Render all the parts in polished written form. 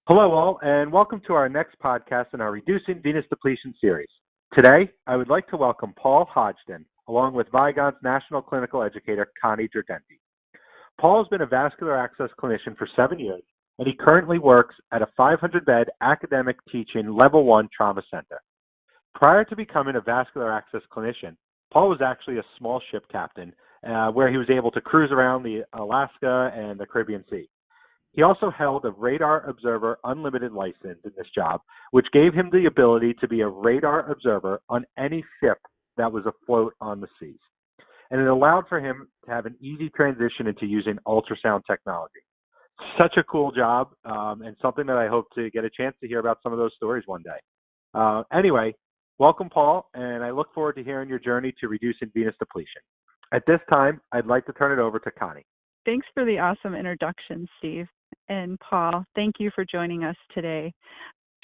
Hello, all, and welcome to our next podcast in our Reducing Venous Depletion series. Today, I would like to welcome Paul Hodgdon, along with Vygon's National Clinical Educator, Connie Derdenti. Paul has been a vascular access clinician for 7 years, and he currently works at a 500-bed academic teaching Level 1 trauma center. Prior to becoming a vascular access clinician, Paul was actually a small ship captain where he was able to cruise around the Alaska and the Caribbean Sea. He also held a Radar Observer Unlimited license in this job, which gave him the ability to be a radar observer on any ship that was afloat on the seas. And it allowed for him to have an easy transition into using ultrasound technology. Such a cool job, and something that I hope to get a chance to hear about some of those stories one day. Anyway, welcome, Paul, and I look forward to hearing your journey to reducing venous depletion. At this time, I'd like to turn it over to Connie. Thanks for the awesome introduction, Steve. And Paul, thank you for joining us today.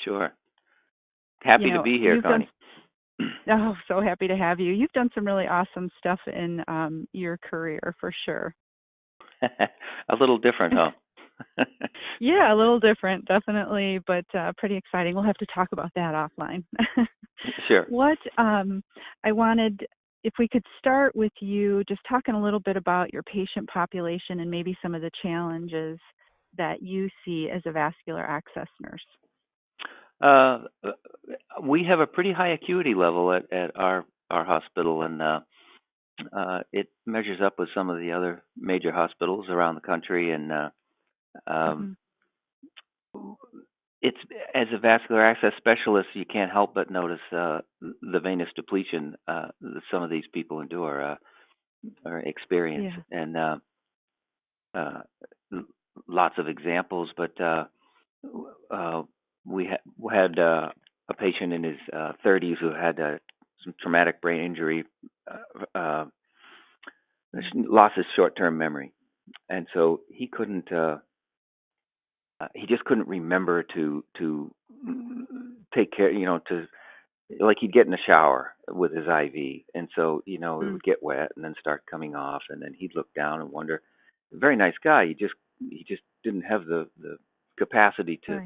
Sure. Happy to be here, Connie. So happy to have you. You've done some really awesome stuff in your career, for sure. A little different, huh? Yeah, a little different, definitely, but pretty exciting. We'll have to talk about that offline. Sure. What I wanted, if we could start with you just talking a little bit about your patient population and maybe some of the challenges that you see as a vascular access nurse. We have a pretty high acuity level at our hospital, and it measures up with some of the other major hospitals around the country. And it's, as a vascular access specialist, you can't help but notice the venous depletion that some of these people endure or experience. Yeah. And lots of examples, but we had a patient in his 30s who had some traumatic brain injury, lost his short-term memory, and so he couldn't. He just couldn't remember to take care. Like he'd get in the shower with his IV, and so it would get wet and then start coming off, and then he'd look down and wonder. Very nice guy. He just didn't have the capacity to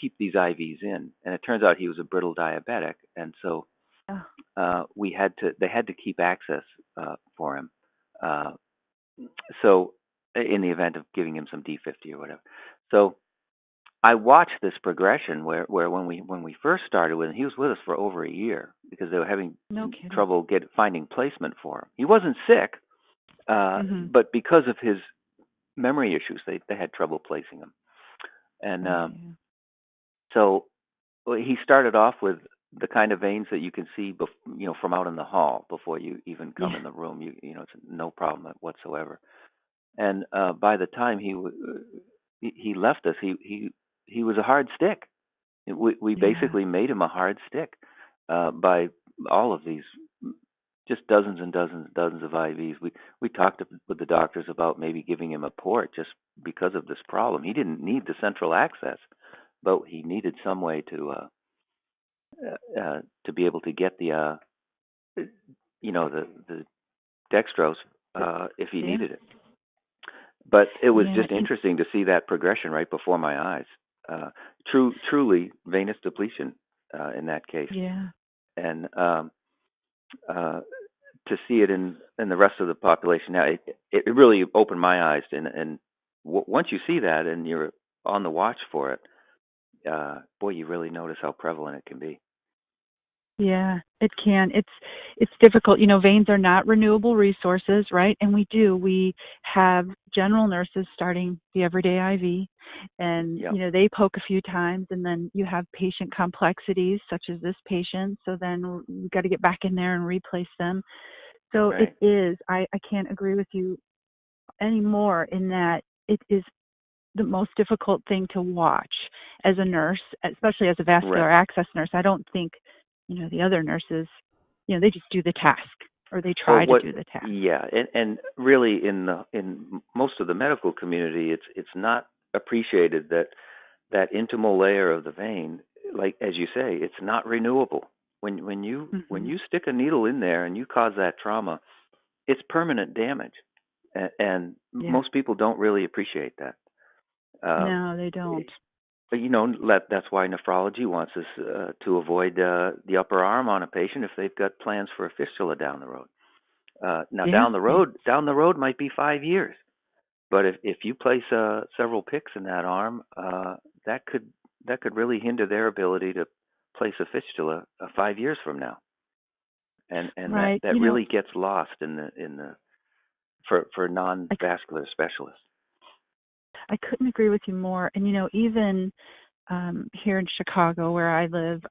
keep these IVs in, and it turns out he was a brittle diabetic, and so they had to keep access for him. So in the event of giving him some D50 or whatever. So I watched this progression where when we first started with him, he was with us for over a year because they were having trouble finding placement for him. He wasn't sick. But because of his memory issues, they had trouble placing him. And so he started off with the kind of veins that you can see, from out in the hall before you even come in the room. It's no problem whatsoever. And by the time he left us, he was a hard stick. We basically made him a hard stick by all of these. Just dozens and dozens of IVs. We talked with the doctors about maybe giving him a port just because of this problem. He didn't need the central access, but he needed some way to be able to get the dextrose if he needed it. But it was just interesting to see that progression right before my eyes. Truly venous depletion in that case. Yeah. And to see it in the rest of the population now, it really opened my eyes. And once you see that and you're on the watch for it, boy, you really notice how prevalent it can be. Yeah, it can. It's difficult. Veins are not renewable resources, right? And we have general nurses starting the everyday IV, and they poke a few times, and then you have patient complexities such as this patient. So then you've got to get back in there and replace them. So It is. I can't agree with you anymore in that it is the most difficult thing to watch as a nurse, especially as a vascular access nurse. I don't think the other nurses, they just do the task, or they try to do the task. Yeah, and really in most of the medical community, it's not appreciated that intimal layer of the vein, like as you say, it's not renewable. When you stick a needle in there and you cause that trauma, it's permanent damage, and most people don't really appreciate that. No, they don't. That's why nephrology wants us to avoid the upper arm on a patient if they've got plans for a fistula down the road. Now, Yeah. down the road might be 5 years, but if you place several picks in that arm, that could really hinder their ability to place a fistula 5 years from now, and Right. that really gets lost in the for non-vascular specialists. I couldn't agree with you more. And even here in Chicago, where I live,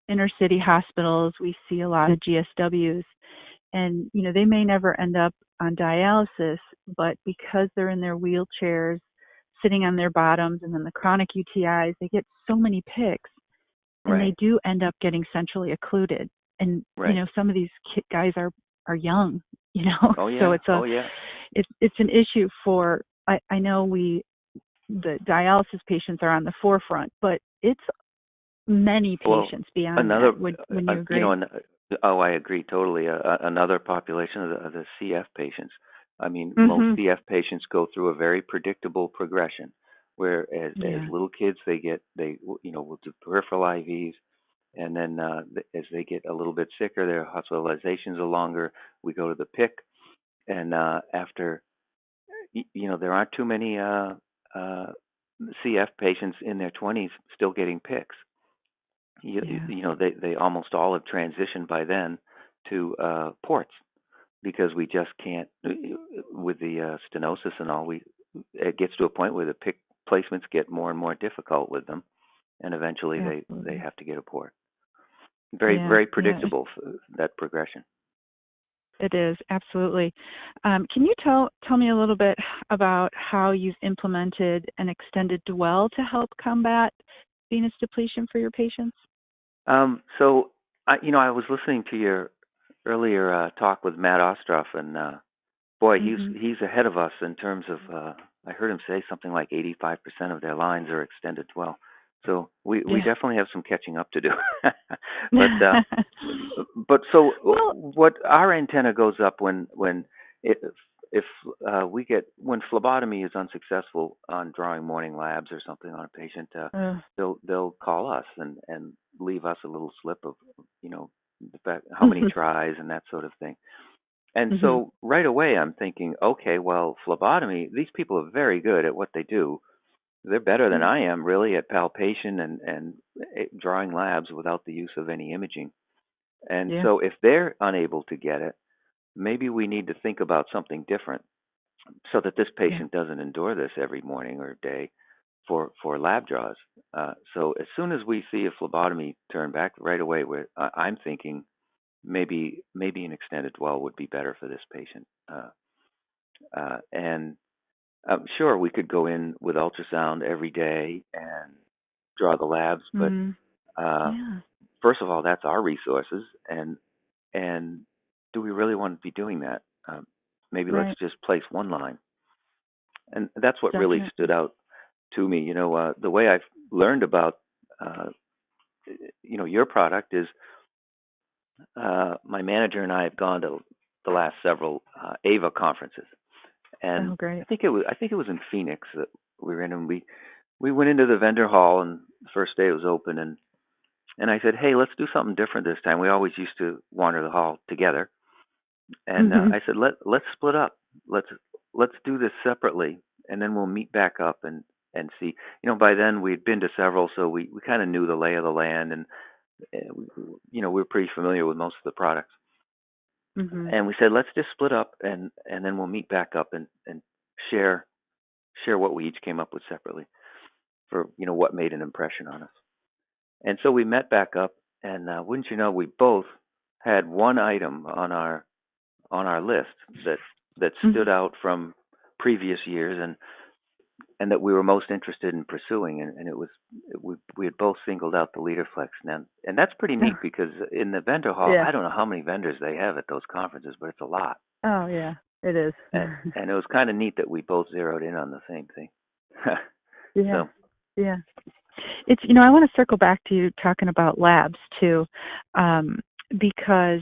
inner city hospitals, we see a lot of GSWs, and they may never end up on dialysis, but because they're in their wheelchairs, sitting on their bottoms, and then the chronic UTIs, they get so many picks, and they do end up getting centrally occluded. And some of these guys are young, Oh yeah. So it's an issue for. I know the dialysis patients are on the forefront, but it's many patients beyond that. Would you agree? I agree totally. Another population of the CF patients. I mean, most CF patients go through a very predictable progression, where as little kids will do peripheral IVs, and then as they get a little bit sicker, their hospitalizations are longer. We go to the PIC, and after there aren't too many CF patients in their 20s still getting PICs. They almost all have transitioned by then to ports, because we just can't, with the stenosis and all. It gets to a point where the PIC placements get more and more difficult with them, and eventually they have to get a port. Very predictable, that progression. It is, absolutely. Can you tell me a little bit about how you've implemented an extended dwell to help combat venous depletion for your patients? So I was listening to your earlier talk with Matt Ostroff, and boy, he's ahead of us in terms of. I heard him say something like 85% of their lines are extended dwell. So we definitely have some catching up to do. But what our antenna goes up when phlebotomy is unsuccessful on drawing morning labs or something on a patient, they'll call us and leave us a little slip of the fact, how many tries and that sort of thing. And so right away I'm thinking, okay, well, phlebotomy, these people are very good at what they do. They're better than I am, really, at palpation and drawing labs without the use of any imaging. And so if they're unable to get it, maybe we need to think about something different, so that this patient doesn't endure this every morning or day for lab draws. So as soon as we see a phlebotomy turn back, right away, I'm thinking maybe an extended dwell would be better for this patient. And sure, we could go in with ultrasound every day and draw the labs, but first of all, that's our resources, and do we really want to be doing that? Maybe let's just place one line, and that's what really stood out to me. The way I've learned about your product is my manager and I have gone to the last several AVA conferences. And I think it was in Phoenix that we were in, and we went into the vendor hall, and the first day it was open, and I said, hey, let's do something different this time. We always used to wander the hall together, and I said, let's split up. Let's do this separately, and then we'll meet back up and see. By then we'd been to several, so we kind of knew the lay of the land, and we were pretty familiar with most of the products. And we said, let's just split up, and then we'll meet back up and share what we each came up with separately for, what made an impression on us. And so we met back up, and wouldn't you know, we both had one item on our list that stood out from previous years and that we were most interested in pursuing, and we had both singled out the LeaderFlex. And that's pretty neat, because in the vendor hall, I don't know how many vendors they have at those conferences, but it's a lot. Oh yeah, it is. And it was kind of neat that we both zeroed in on the same thing. Yeah. It's I want to circle back to you talking about labs too, because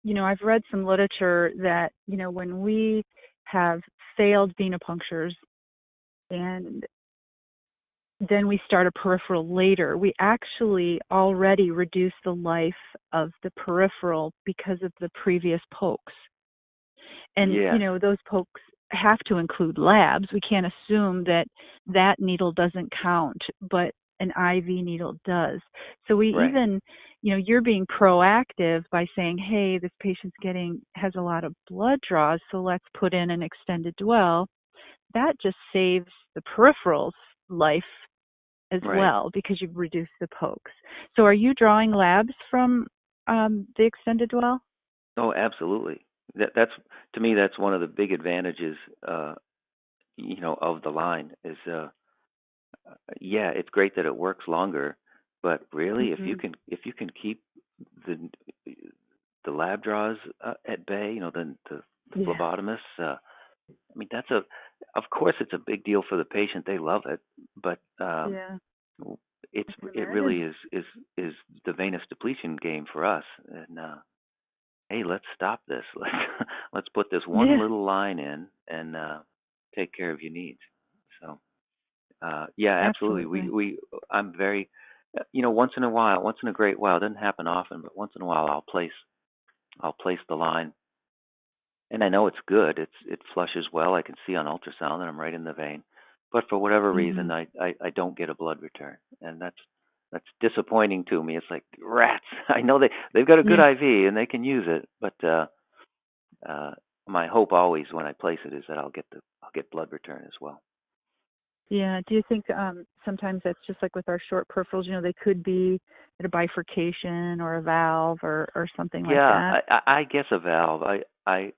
I've read some literature that when we have failed venipunctures and then we start a peripheral later. We actually already reduce the life of the peripheral because of the previous pokes. And, Yes. those pokes have to include labs. We can't assume that needle doesn't count, but an IV needle does. So we Right. even, you're being proactive by saying, hey, this patient's has a lot of blood draws, so let's put in an extended dwell. That just saves the peripheral's life as Right. well because you've reduced the pokes. So are you drawing labs from the extended dwell? Oh, absolutely. That's to me that's one of the big advantages of the line is yeah, it's great that it works longer, but really Mm-hmm. if you can keep the the lab draws at bay, the Yeah. phlebotomists, I mean of course it's a big deal for the patient. They love it, but Yeah. I can it imagine. really is the venous depletion game for us. And hey, let's stop this. Let's put this one Yeah. little line in and take care of your needs. So yeah, absolutely. Absolutely. I'm very once in a while, once in a great while, it doesn't happen often, but once in a while I'll place the line, and I know it's good. It flushes well. I can see on ultrasound that I'm right in the vein, but for whatever Mm-hmm. reason, I don't get a blood return, and that's disappointing to me. It's like rats. I know they've got a good Yeah. IV and they can use it, but uh, my hope always when I place it is that I'll get blood return as well. Yeah. Do you think sometimes that's just like with our short peripherals, they could be at a bifurcation or a valve or something like Yeah, that? I guess a valve. I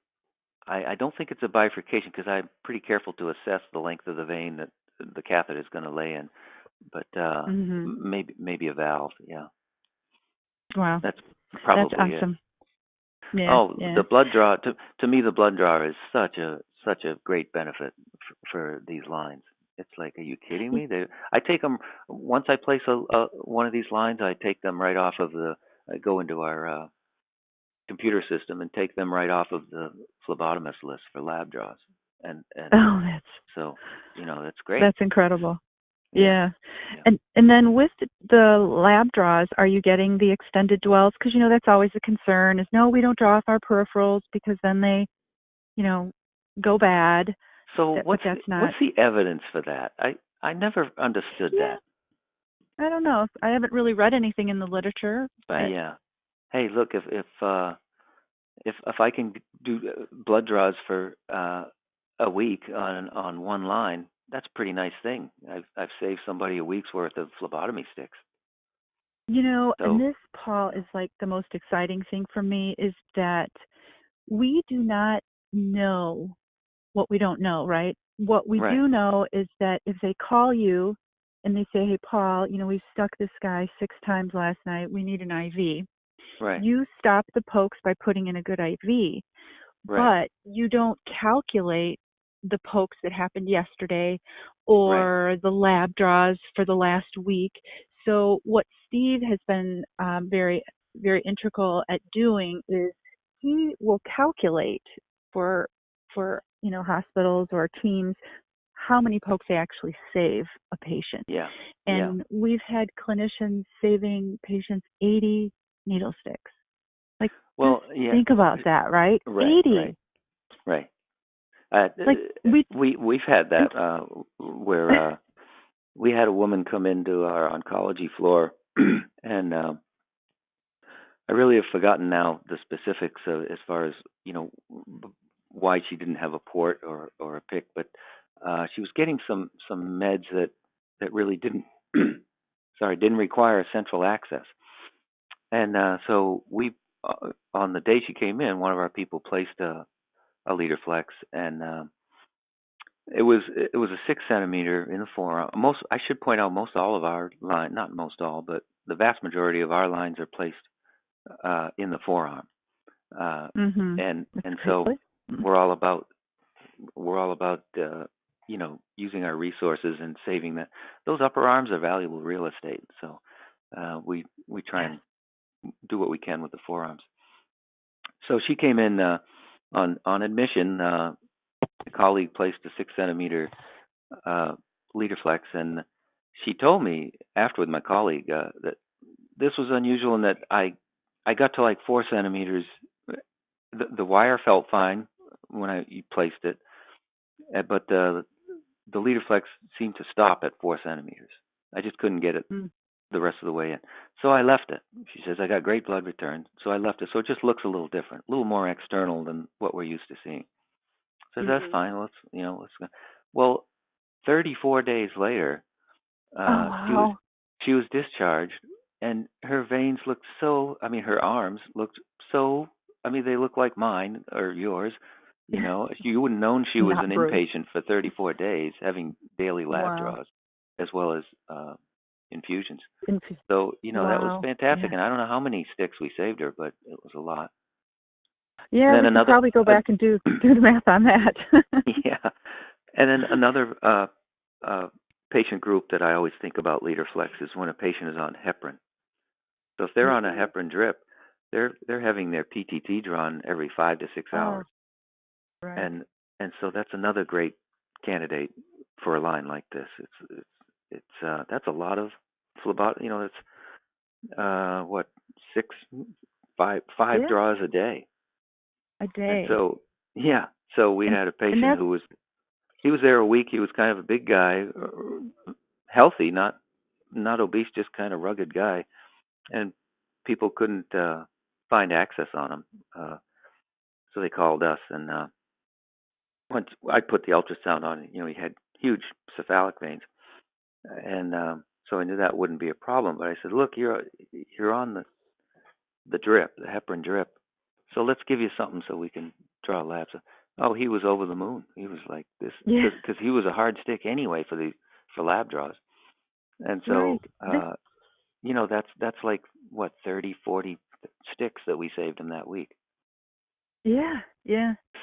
don't think it's a bifurcation because I'm pretty careful to assess the length of the vein that the catheter is going to lay in. But Mm-hmm. maybe a valve. Yeah, Wow. that's That's probably it. awesome. Yeah. Oh, Yeah. the blood draw to me the blood draw is such a great benefit for these lines. It's like, are you kidding me? I take them once I place a one of these lines. I take them right off of I go into our computer system and take them right off of the phlebotomist list for lab draws. And Oh, so that's great. that's incredible. Yeah, Yeah. yeah, And then with the lab draws, are you getting the extended dwells? Because that's always a concern. Is no, we don't draw off our peripherals because then they, you know, go bad. so But that's what's not. the evidence for that? I never understood Yeah. that. I don't know. I haven't really read anything in the literature, but Yeah. Hey, look, if I can do blood draws for a week on one line, that's a pretty nice thing. I've saved somebody a week's worth of phlebotomy sticks. and So this, Paul, is like the most exciting thing for me is that we do not know what we don't know, right? What we right, do know is that if they call you and they say, hey, Paul, we've stuck this guy 6 times last night, we need an IV. right, You stop the pokes by putting in a good IV, right, but you don't calculate the pokes that happened yesterday right. or the lab draws for the last week. So what Steve has been very, very integral at doing is he will calculate for hospitals or teams how many pokes they actually save a patient. Yeah, yeah. And we've had clinicians saving patients 80 needle sticks. Like, just Well, yeah. think about that, right? Right, right, 80. right. Like, We've had that where we had a woman come into our oncology floor, and I really have forgotten now the specifics of, as far as why she didn't have a port or a pick, but she was getting some meds that really didn't didn't require central access, and so we on the day she came in, one of our people placed a leader flex, and it was a 6 centimeter in the forearm. I should point out most all of our line, not most all, but the vast majority of our lines are placed in the forearm, mhm. That's and so great. Mm. we're all about using our resources and saving that. Those upper arms are valuable real estate, so we try Yes. and do what we can with the forearms. So she came in on admission. A colleague placed a 6 centimeter uh, leader flex, and she told me afterward, my colleague, that this was unusual in that I got to like 4 centimeters. The wire felt fine when I placed it, but the leader flex seemed to stop at 4 centimeters. I just couldn't get it Mm. the rest of the way in. So I left it. She says, I got great blood return. So I left it. So it just looks a little different, a little more external than what we're used to seeing. So that's fine. Let's go. Well, 34 days later, Oh, wow. she was discharged, and her veins looked her arms looked they look like mine or yours. You wouldn't known she was Not an bruised. inpatient for 34 days, having daily lab Wow. draws, as well as infusions. Wow. So, that was fantastic. And I don't know how many sticks we saved her, but it was a lot. Yeah, we could probably go back and do the math on that. Yeah. And then another patient group that I always think about leader flex is when a patient is on heparin. So if they're on a heparin drip, they're having their PTT drawn every 5 to 6 hours. Right. And so that's another great candidate for a line like this. It's that's a lot of phlebotomy. It's what, five draws a day. A day. And so we had a patient who was there a week. He was kind of a big guy, healthy, not obese, just kind of rugged guy, and people couldn't find access on him. So they called us, and once I put the ultrasound on, he had huge cephalic veins, and so I knew that wouldn't be a problem. But I said, look, you're on the drip, the heparin drip, so let's give you something so we can draw labs. Oh, he was over the moon. He was like this because he was a hard stick anyway for lab draws, and so that's like what 30, 40 sticks that we saved him that week. Yeah.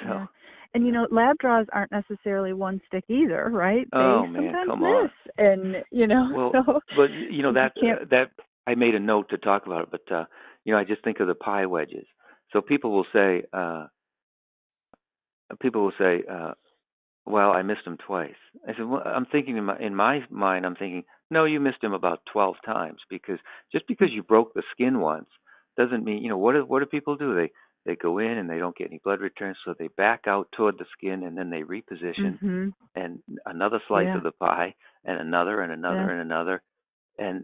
So, and lab draws aren't necessarily one stick either, right? Oh they man, sometimes come miss, on. and Well, so but that I made a note to talk about it, but I just think of the pie wedges. So people will say, well, I missed him twice. I said, well, I'm thinking in my mind, I'm thinking, no, you missed him about 12 times because just because you broke the skin once doesn't mean, what do people do? They go in and they don't get any blood return, so they back out toward the skin and then they reposition and another slice of the pie and another and another and another. And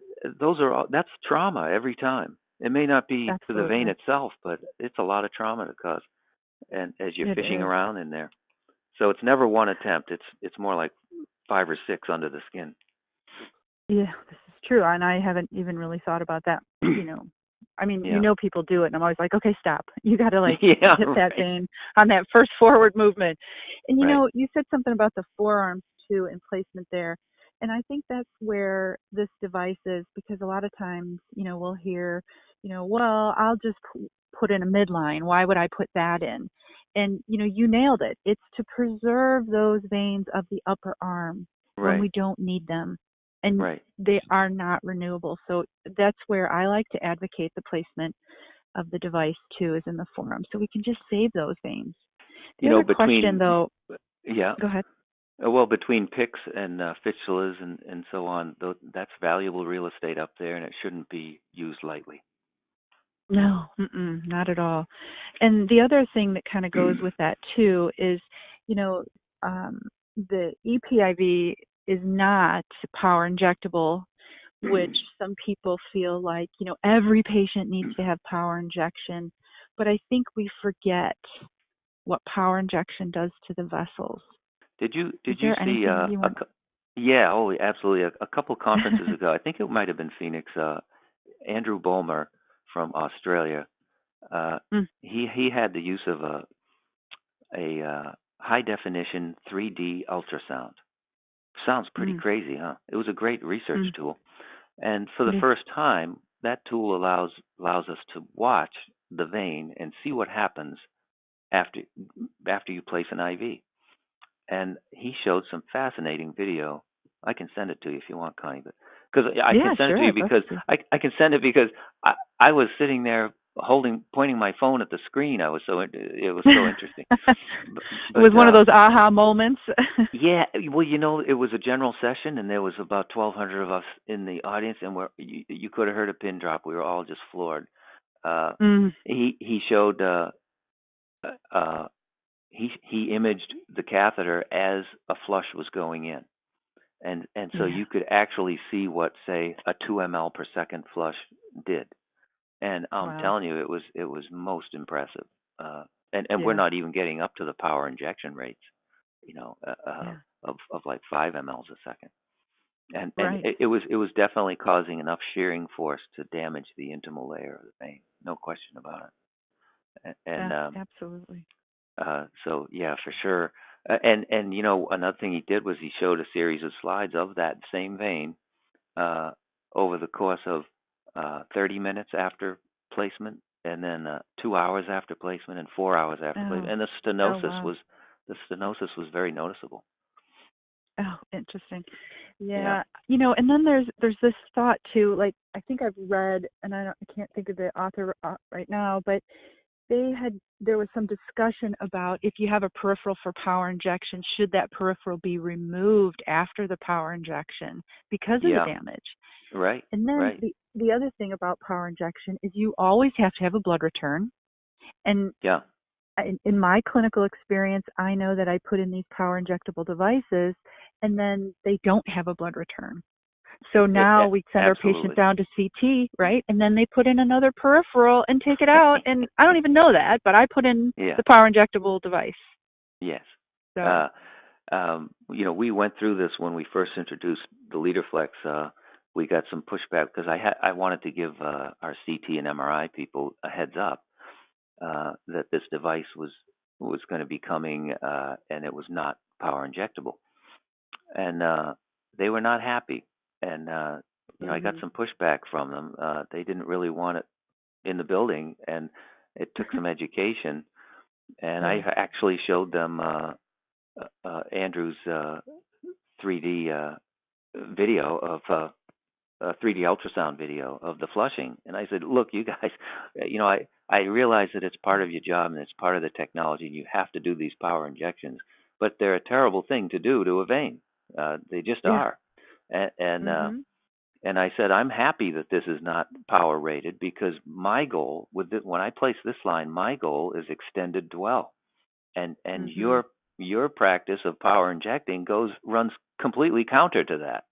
that's trauma every time. It may not be to the vein itself, but it's a lot of trauma to cause. And as you're fishing around in there. So it's never one attempt. It's more like 5 or 6 under the skin. Yeah, this is true, and I haven't even really thought about that. People do it, and I'm always like, okay, stop. You got to hit that vein on that first forward movement. And you said something about the forearms too and placement there, and I think that's where this device is because a lot of times, we'll hear, well, I'll just put in a midline. Why would I put that in? And you nailed it. It's to preserve those veins of the upper arm when we don't need them. And they are not renewable. So that's where I like to advocate the placement of the device too, is in the forearm, so we can just save those veins. The other question, though. Yeah. Go ahead. Well, between picks and fistulas and so on, that's valuable real estate up there, and it shouldn't be used lightly. No, not at all. And the other thing that kind of goes with that too is, the EPIV is not power injectable, which some people feel like, every patient needs to have power injection. But I think we forget what power injection does to the vessels. Did you see? Yeah, oh, absolutely. A couple conferences ago, I think it might have been Phoenix. Andrew Bulmer from Australia. He had the use of a high definition 3D ultrasound. Sounds pretty crazy, huh? It was a great research tool, and for the first time, that tool allows us to watch the vein and see what happens after you place an IV. And he showed some fascinating video. I can send it to you if you want, Connie, but because I can send it to you because I can send it because I was sitting there pointing my phone at the screen. It was so interesting. It was one of those aha moments. Yeah, well, it was a general session, and there was about 1,200 of us in the audience, and you could have heard a pin drop. We were all just floored. He showed he imaged the catheter as a flush was going in, and so you could actually see what, say, a 2 ml per second flush did. And I'm telling you, it was most impressive. And we're not even getting up to the power injection rates, of like 5 mLs a second. And it was definitely causing enough shearing force to damage the intimal layer of the vein. No question about it. And absolutely. So yeah, for sure. And another thing he did was he showed a series of slides of that same vein over the course of 30 minutes after placement, and then 2 hours after placement, and 4 hours after placement. And the stenosis was very noticeable. Oh, interesting. Yeah. And then there's this thought too. Like, I think I've read, and I can't think of the author right now, but there was some discussion about if you have a peripheral for power injection, should that peripheral be removed after the power injection because of the damage? Right. And then the other thing about power injection is you always have to have a blood return. And in my clinical experience, I know that I put in these power injectable devices and then they don't have a blood return. So now we send our patient down to CT, right? And then they put in another peripheral and take it out. And I don't even know that, but I put in the power injectable device. Yes. So. We went through this when we first introduced the LeaderFlex. We got some pushback because I wanted to give our CT and MRI people a heads up that this device was going to be coming, and it was not power injectable, and they were not happy. And I got some pushback from them. They didn't really want it in the building, and it took some education. And I actually showed them Andrew's 3D video of 3D ultrasound video of the flushing, and I said, "Look, you guys, I realize that it's part of your job and it's part of the technology, and you have to do these power injections, but they're a terrible thing to do to a vein. They just are." And I said, I'm happy that this is not power rated, because my goal when I place this line, my goal is extended dwell, and your practice of power injecting runs completely counter to that.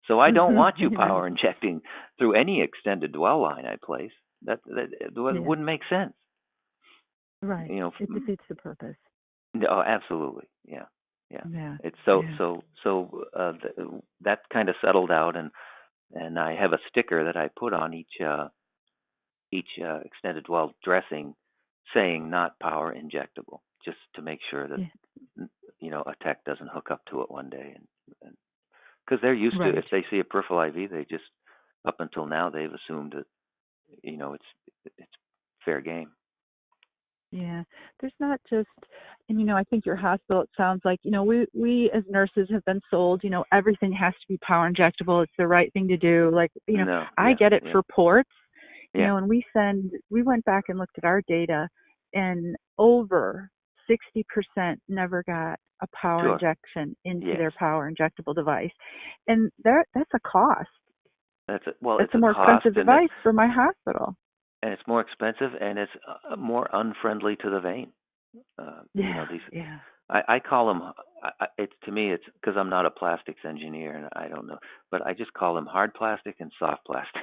So I don't want you power injecting through any extended dwell line I place. That wouldn't make sense. Right. It defeats the purpose. Oh, absolutely. Yeah. It's so that kind of settled out, and I have a sticker that I put on each extended dwell dressing saying not power injectable, just to make sure that a tech doesn't hook up to it one day, and because they're used to, if they see a peripheral IV, they just, up until now, they've assumed that it's fair game. Yeah, there's not just, and I think your hospital, it sounds like, we as nurses have been sold, everything has to be power injectable. It's the right thing to do. Like, I get it for ports, and we went back and looked at our data, and over 60% never got a power injection into their power injectable device. And that's a cost. It's a more expensive device for my hospital. And it's more expensive, and it's more unfriendly to the vein. I call them. To me, it's because I'm not a plastics engineer, and I don't know, but I just call them hard plastic and soft plastic.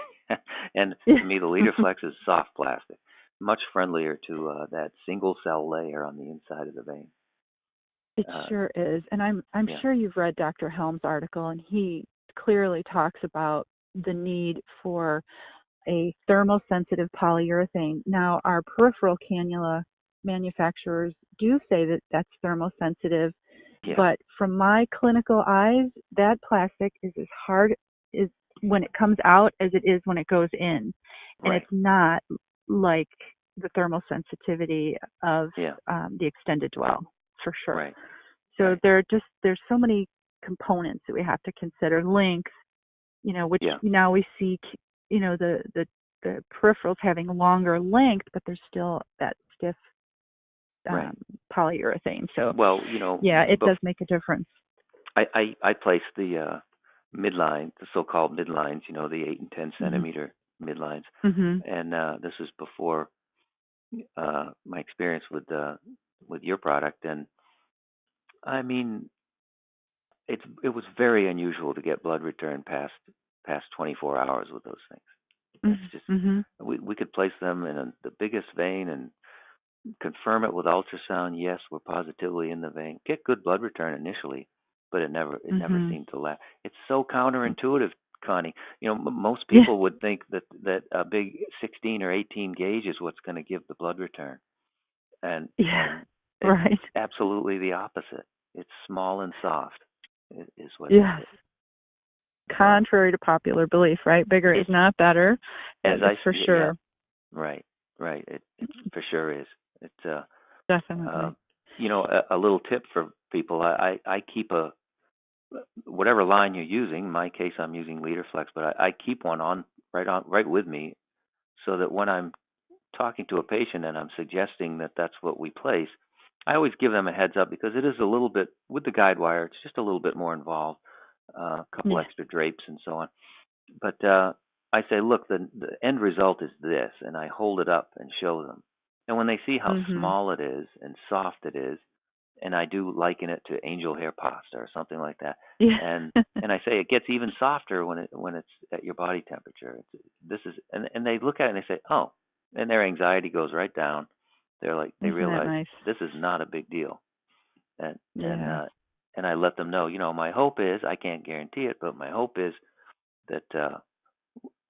And to me, the LeaderFlex is soft plastic, much friendlier to that single cell layer on the inside of the vein. It sure is, and I'm sure you've read Dr. Helm's article, and he clearly talks about the need for a thermosensitive polyurethane. Now, our peripheral cannula manufacturers do say that that's thermosensitive, but from my clinical eyes, that plastic is as hard as when it comes out as it is when it goes in, and it's not like the thermosensitivity of the extended dwell, for sure. So there's so many components that we have to consider. Length, which now we see, the the peripherals having longer length, but there's still that stiff right. polyurethane. So, Well, yeah, it does make a difference. I placed the midline, the so-called midlines, the 8 and 10 centimeter midlines, and this was before my experience with your product, and I mean, it was very unusual to get blood return past 24 hours with those things. It's just we could place them in the biggest vein and confirm it with ultrasound. Yes, we're positively in the vein. Get good blood return initially, but it never seemed to last. It's so counterintuitive, Connie. Most people would think that a big 16 or 18 gauge is what's going to give the blood return, and right. It's absolutely the opposite. It's small and soft is what it is. Contrary to popular belief, right? Bigger is not better. As I for sure. Yeah. Right. It for sure is. It's definitely. A little tip for people. I keep whatever line you're using. In my case, I'm using LeaderFlex, but I keep one right with me, so that when I'm talking to a patient and I'm suggesting that that's what we place, I always give them a heads up, because it is a little bit, with the guide wire, it's just a little bit more involved, a couple extra drapes and so on. But I say, look, the end result is this, and I hold it up and show them. And when they see how small it is and soft it is, and I do liken it to angel hair pasta or something like that, and I say it gets even softer when it's at your body temperature. And they look at it and they say, oh, and their anxiety goes right down. They're like, they realize this is not a big deal, and I let them know, my hope is, I can't guarantee it, but my hope is that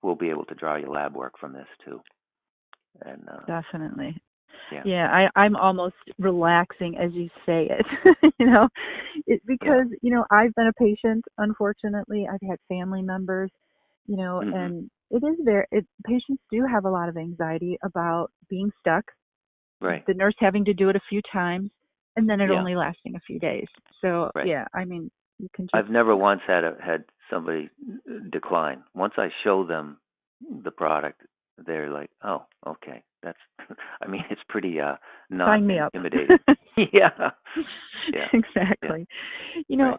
we'll be able to draw your lab work from this too. And definitely. Yeah, I'm almost relaxing as you say it, because, I've been a patient, unfortunately. I've had family members, and it is patients do have a lot of anxiety about being stuck, right. The nurse having to do it a few times, and then it only lasting a few days. So, I mean, you can just... I've never once had somebody decline. Once I show them the product, they're like, oh, okay. That's, I mean, it's pretty not intimidating. Yeah. Exactly.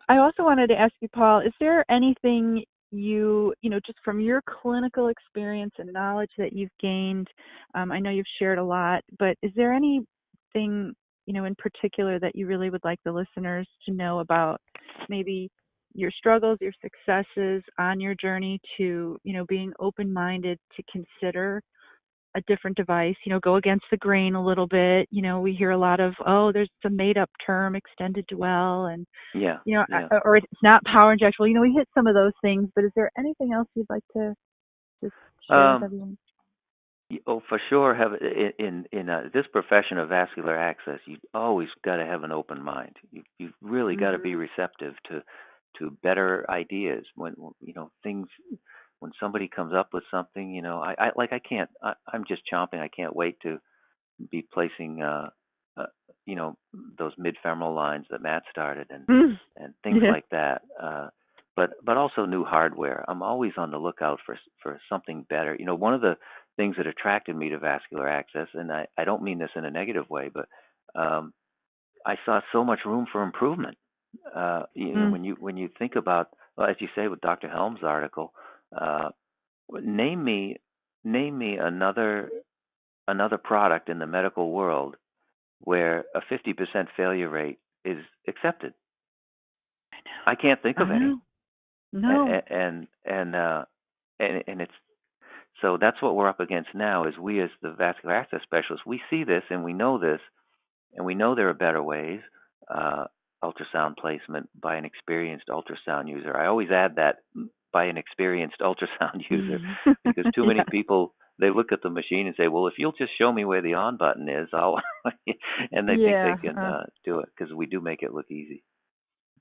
I also wanted to ask you, Paul, is there anything you just from your clinical experience and knowledge that you've gained, I know you've shared a lot, but is there anything, in particular that you really would like the listeners to know about maybe your struggles, your successes on your journey to, being open-minded to consider a different device, go against the grain a little bit. We hear a lot of, there's a made-up term, extended dwell, and, or it's not power injectable. We hit some of those things, but is there anything else you'd like to just share with everyone? Oh, for sure. Have in this profession of vascular access, you always got to have an open mind. You've really got to be receptive to better ideas when things. When somebody comes up with something, I'm just chomping. I can't wait to be placing, those mid-femoral lines that Matt started and things like that. But also new hardware. I'm always on the lookout for something better. One of the things that attracted me to vascular access, and I don't mean this in a negative way, but I saw so much room for improvement. When you think about, well, as you say with Dr. Helm's article, name me another product in the medical world where a 50% failure rate is accepted. I can't think of any. No. And it's so that's what we're up against now. Is we as the vascular access specialists, we see this and we know this, and we know there are better ways. Ultrasound placement by an experienced ultrasound user. I always add that, by an experienced ultrasound user, because too many people, they look at the machine and say, well, if you'll just show me where the on button is, I'll, and they think they can do it, because we do make it look easy.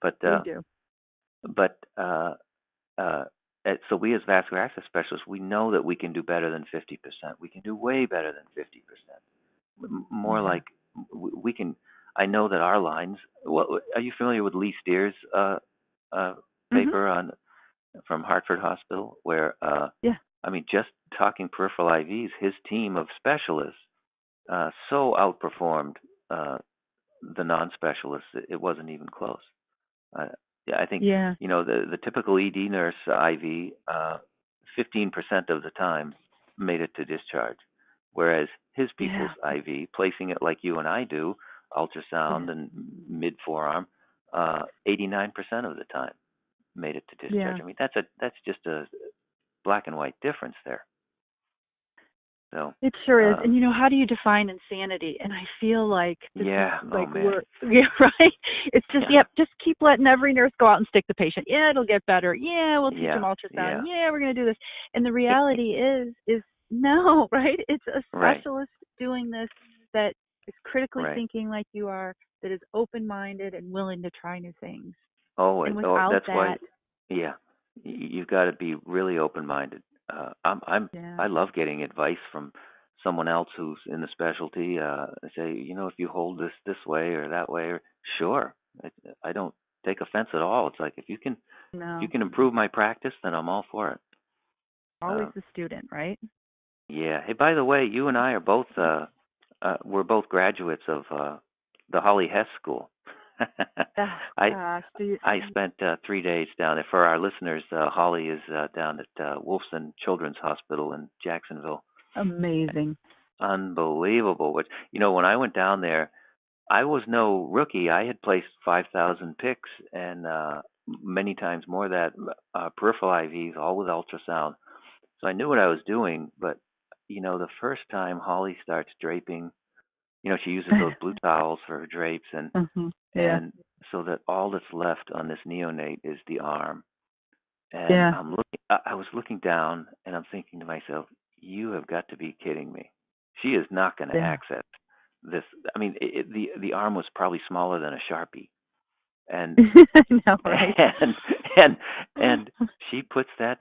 But we do. But so we as vascular access specialists, we know that we can do better than 50%. We can do way better than 50%. More like we can. I know that our lines. Well, are you familiar with Lee Steer's paper from Hartford Hospital, where I mean, just talking peripheral IVs, his team of specialists so outperformed the non-specialists. It wasn't even close. Uh, yeah, I think Yeah. the typical ED nurse IV, 15% of the time made it to discharge, whereas his people's Yeah. IV, placing it like you and I do, ultrasound and mid forearm, 89% of the time made it to discharge. Yeah. I mean, that's just a black and white difference there. So It sure is. uh, And how do you define insanity? And I feel like this is oh like man, right. It's just yeah, just keep letting every nurse go out and stick the patient. Yeah, it'll get better. Yeah, we'll teach them ultrasound. yeah, Yeah, we're gonna do this. And the reality is no, right? It's a right, specialist doing this that is critically right. thinking like you are, that is open minded and willing to try new things. And Oh, without that's why. that, Yeah, you've got to be really open-minded. yeah. I love getting advice from someone else who's in the specialty. I say, if you hold this way or that way, or sure. I don't take offense at all. It's like if you No. can improve my practice, then I'm all for it. Always Uh, the student, right? yeah. Hey, by the way, you and I are both we're both graduates of the Holly Hess School. Oh I gosh. I spent 3 days down there. For our listeners, Holly is down at Wolfson Children's Hospital in Jacksonville. Amazing. Unbelievable. But when I went down there, I was no rookie. I had placed 5,000 picks and many times more that peripheral IVs, all with ultrasound. So I knew what I was doing. But the first time Holly starts draping, she uses those blue towels for her drapes, and Yeah. and so that all that's left on this neonate is the arm. And Yeah. I'm looking. I was looking down, and I'm thinking to myself, "You have got to be kidding me. She is not going to Yeah. access this." I mean, the arm was probably smaller than a Sharpie, and I know, right? and and and she puts that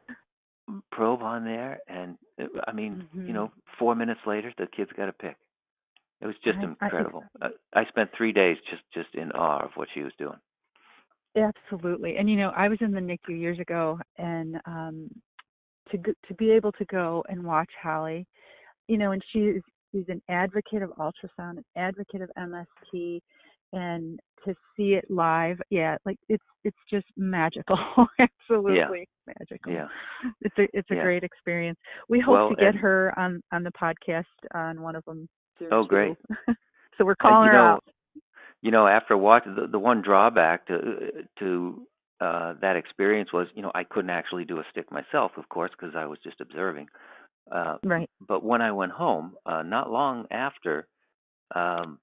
probe on there, and I mean, hmm 4 minutes later, the kid's got a pick. It was just it's incredible. I spent 3 days just in awe of what she was doing. absolutely. And I was in the NICU years ago, and to be able to go and watch Holly, and she's an advocate of ultrasound, an advocate of MST, and to see it live, yeah, like it's just magical. Yeah, Absolutely magical. yeah, It's a yeah. great experience. We hope Well, to get and her on the podcast on one of them soon oh, too. great. So we're And calling her out. after watching the one drawback to that experience was, I couldn't actually do a stick myself, of course, because I was just observing. Uh, Right. but when I went home, not long after, um,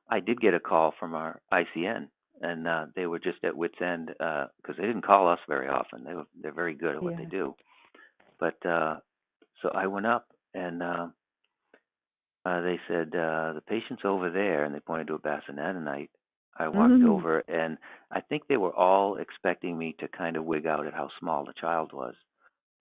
I did get a call from our ICN, and they were just at wit's end because they didn't call us very often. They're very good at what they Yeah. do. But so I went up, and they said the patient's over there, and they pointed to a bassinet, and I walked Mm. over, and I think they were all expecting me to kind of wig out at how small the child was.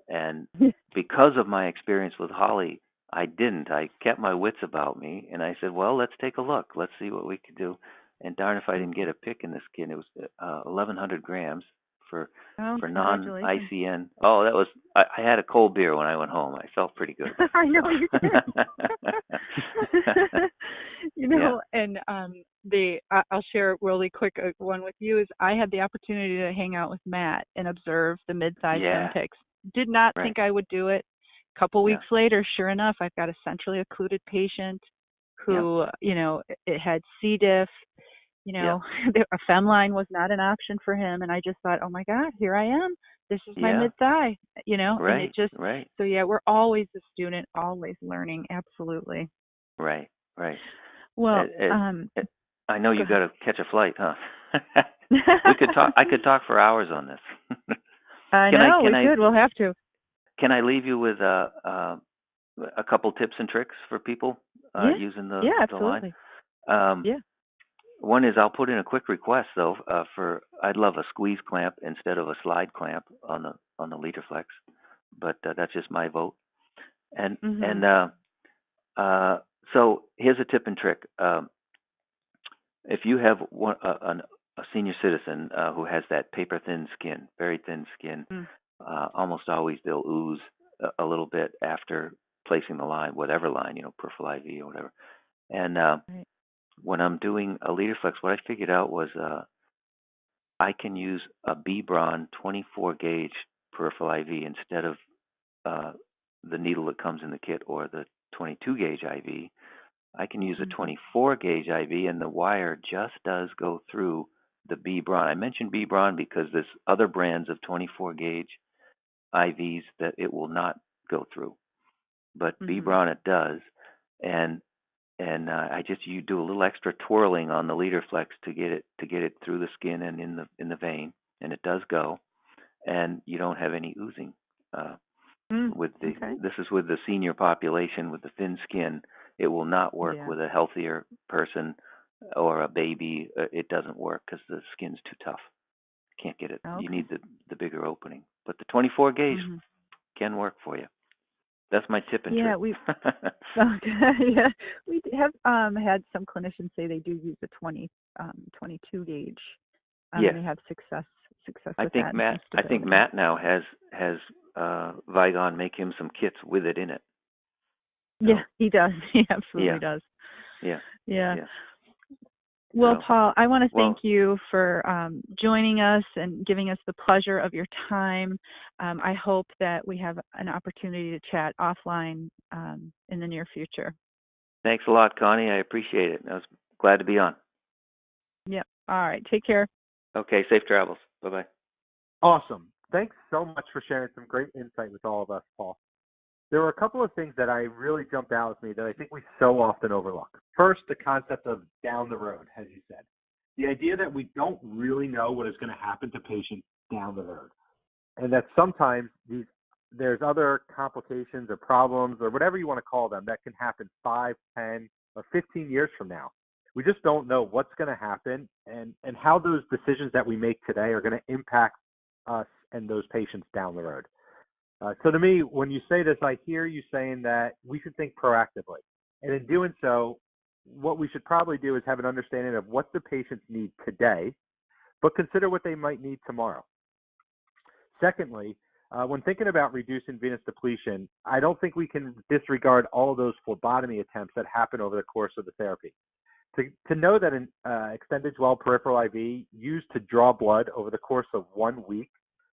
And because of my experience with Holly, I didn't. I kept my wits about me, and I said, "Well, let's take a look. Let's see what we could do." And darn if I didn't get a pick in this kid. It was 1,100 grams for Oh, congratulations. non-ICN. Oh, that was. I had a cold beer when I went home. I felt pretty good about I know you did. it. Yeah. And I'll share really quick one with you is I had the opportunity to hang out with Matt and observe the mid-size Yeah. femtics. Did not Right. think I would do it. A couple Yeah. weeks later, sure enough, I've got a centrally occluded patient Yeah. who, it had C. diff. Yeah. A femline was not an option for him, and I just thought, oh my God, here I am. This is my Yeah. mid-thigh, and it Right. just, Right. so yeah, we're always a student, always learning, absolutely. Right. Right. Well, I know go you got ahead. to catch a flight, huh? We could talk. I could talk for hours on this. I Can I? know, Can we I? could, we'll have to. Can I leave you with a couple tips and tricks for people Yeah, using yeah, the line? absolutely. Um, Yeah. One is I'll put in a quick request though for I'd love a squeeze clamp instead of a slide clamp on the Leaderflex, but that's just my vote. And Mhm. and so here's a tip and trick. If you have a senior citizen who has that paper thin skin, very thin skin, Mm. almost always they'll ooze a little bit after placing the line, whatever line, peripheral IV or whatever. And Right. when I'm doing a leader flex, what I figured out was I can use a B-Bron 24 gauge peripheral IV instead of the needle that comes in the kit or the 22 gauge IV. I can use a 24 gauge IV, and the wire just does go through the B-Bron. I mentioned B-Bron because there's other brands of 24 gauge IVs that it will not go through, but B-Bron it does, and you do a little extra twirling on the leader flex to get it through the skin and in the vein, and it does go, and you don't have any oozing. This is with the senior population with the thin skin. It will not work with a healthier person or a baby. It doesn't work because the skin's too tough. Can't get it. Okay. You need the bigger opening. But the 24 gauge can work for you. That's my tip and trick. We have had some clinicians say they do use a 22 gauge. They have success with that. I think Matt now has Vygon make him some kits with it in it. Yeah, he does. He absolutely does. Yeah. Well, Paul, I want to thank you for joining us and giving us the pleasure of your time. I hope that we have an opportunity to chat offline in the near future. Thanks a lot, Connie. I appreciate it. I was glad to be on. Yep. All right. Take care. Okay. Safe travels. Bye-bye. Awesome. Thanks so much for sharing some great insight with all of us, Paul. There were a couple of things that I really jumped out with me that I think we so often overlook. First, the concept of down the road, as you said. The idea that we don't really know what is going to happen to patients down the road. And that sometimes there's other complications or problems or whatever you want to call them that can happen 5, 10, or 15 years from now. We just don't know what's going to happen and how those decisions that we make today are going to impact us and those patients down the road. So to me, when you say this, I hear you saying that we should think proactively. And in doing so, what we should probably do is have an understanding of what the patients need today, but consider what they might need tomorrow. Secondly, when thinking about reducing venous depletion, I don't think we can disregard all of those phlebotomy attempts that happen over the course of the therapy. To know that an extended dwell peripheral IV used to draw blood over the course of 1 week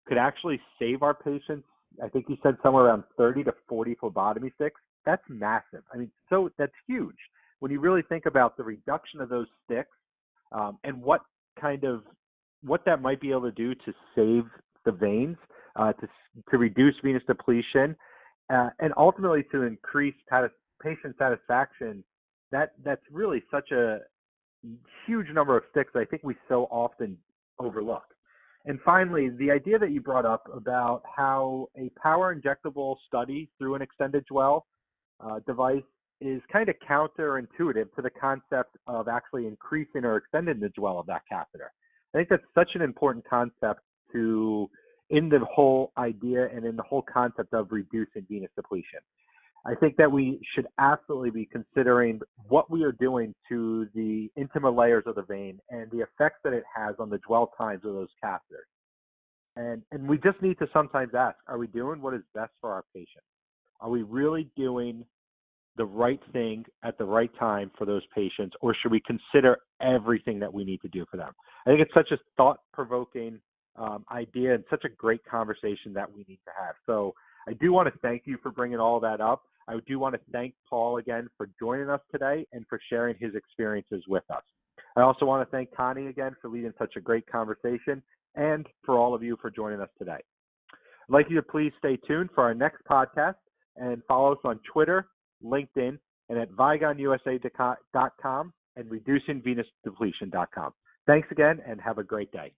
could actually save our patients, I think you said somewhere around 30 to 40 phlebotomy sticks. That's massive. I mean, so that's huge when you really think about the reduction of those sticks and what that might be able to do to save the veins, to reduce venous depletion, and ultimately to increase patient satisfaction. That's really such a huge number of sticks that I think we so often overlook. And finally, the idea that you brought up about how a power injectable study through an extended dwell device is kind of counterintuitive to the concept of actually increasing or extending the dwell of that catheter. I think that's such an important concept in the whole idea and in the whole concept of reducing venous depletion. I think that we should absolutely be considering what we are doing to the intima layers of the vein and the effects that it has on the dwell times of those catheters. And we just need to sometimes ask, are we doing what is best for our patient? Are we really doing the right thing at the right time for those patients, or should we consider everything that we need to do for them? I think it's such a thought-provoking idea and such a great conversation that we need to have. So I do want to thank you for bringing all that up. I do want to thank Paul again for joining us today and for sharing his experiences with us. I also want to thank Connie again for leading such a great conversation and for all of you for joining us today. I'd like you to please stay tuned for our next podcast and follow us on Twitter, LinkedIn, and at VygonUSA.com and ReducingVenous Depletion.com. Thanks again and have a great day.